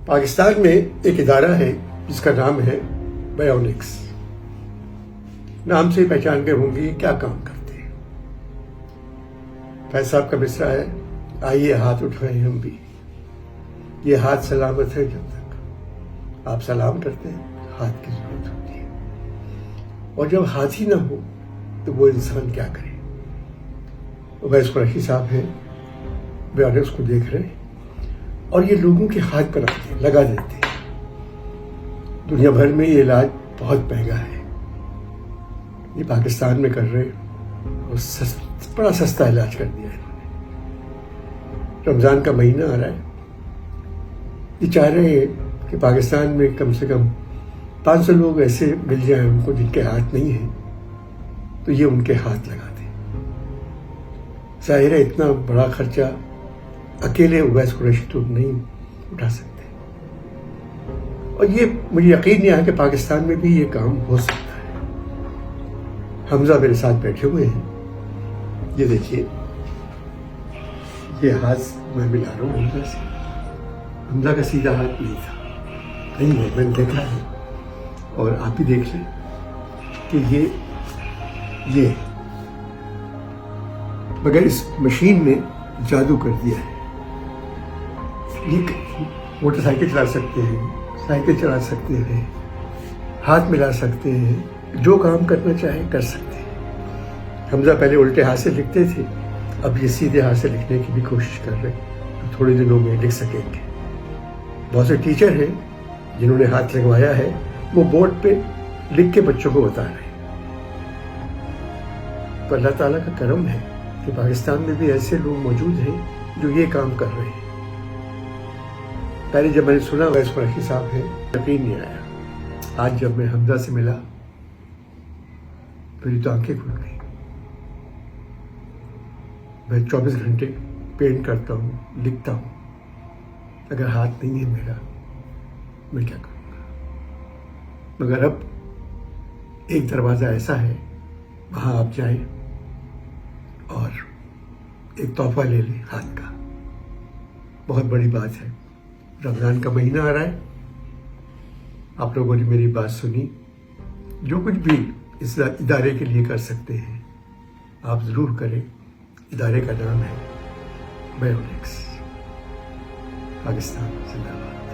پاکستان میں ایک ادارہ ہے جس کا نام ہے بایونکس. نام سے پہچان گئے ہوں گے کیا کام کرتے ہیں. فیض صاحب کا مصرع ہے، آئیے ہاتھ اٹھائیں ہم بھی، یہ ہاتھ سلامت ہے جب تک آپ سلام کرتے ہیں ہاتھ کی ضرورت ہوتی ہے، اور جب ہاتھ ہی نہ ہو تو وہ انسان کیا کرے. اویس قریشی صاحب ہیں، بایونکس کو دیکھ رہے ہیں اور یہ لوگوں کے ہاتھ پر آتے ہیں، لگا دیتے ہیں. دنیا بھر میں یہ علاج بہت مہنگا ہے، یہ پاکستان میں کر رہے ہیں اور بڑا سستا علاج کر دیا ہے انہوں نے. رمضان کا مہینہ آ رہا ہے، یہ چاہ رہے ہیں کہ پاکستان میں کم سے کم 500 لوگ ایسے مل جائیں ان کو جن کے ہاتھ نہیں ہیں تو یہ ان کے ہاتھ لگا دیں. ظاہر ہے اتنا بڑا خرچہ اکیلے اویس قریشی تو نہیں اٹھا سکتے، اور یہ مجھے یقین نہیں آیا کہ پاکستان میں بھی یہ کام ہو سکتا ہے. حمزہ میرے ساتھ بیٹھے ہوئے ہیں، یہ دیکھیے یہ ہاتھ میں ملا رہا ہوں حمزہ سے. حمزہ کا سیدھا ہاتھ نہیں تھا، نہیں ہے، میں نے دیکھا ہے، اور آپ بھی دیکھ لیں کہ یہ مگر اس مشین نے جادو کر دیا ہے. یہ موٹر سائیکل چلا سکتے ہیں، سائیکل چلا سکتے ہیں، ہاتھ ملا سکتے ہیں، جو کام کرنا چاہیں کر سکتے ہیں. حمزہ پہلے الٹے ہاتھ سے لکھتے تھے، اب یہ سیدھے ہاتھ سے لکھنے کی بھی کوشش کر رہے ہیں، تو تھوڑے دنوں میں لکھ سکیں گے. بہت سے ٹیچر ہیں جنہوں نے ہاتھ لگوایا ہے، وہ بورڈ پہ لکھ کے بچوں کو بتا رہے ہیں. تو اللہ تعالیٰ کا کرم ہے کہ پاکستان میں بھی ایسے لوگ موجود ہیں جو یہ کام کر رہے ہیں. پہلے جب میں نے سنا اویس قریشی صاحب ہیں، یقین نہیں آیا. آج جب میں حمزہ سے ملا میری تو آنکھیں کھل گئی. میں 24 گھنٹے پینٹ کرتا ہوں، لکھتا ہوں، اگر ہاتھ نہیں ہے میرا میں کیا کروں گا. مگر اب ایک دروازہ ایسا ہے، وہاں آپ جائیں اور ایک تحفہ لے لیں ہاتھ کا. بہت بڑی بات ہے. رمضان کا مہینہ آ رہا ہے، آپ لوگوں نے میری بات سنی. جو کچھ بھی اس ادارے کے لیے کر سکتے ہیں آپ ضرور کریں. ادارے کا نام ہے بایونکس. پاکستان زندہ باد.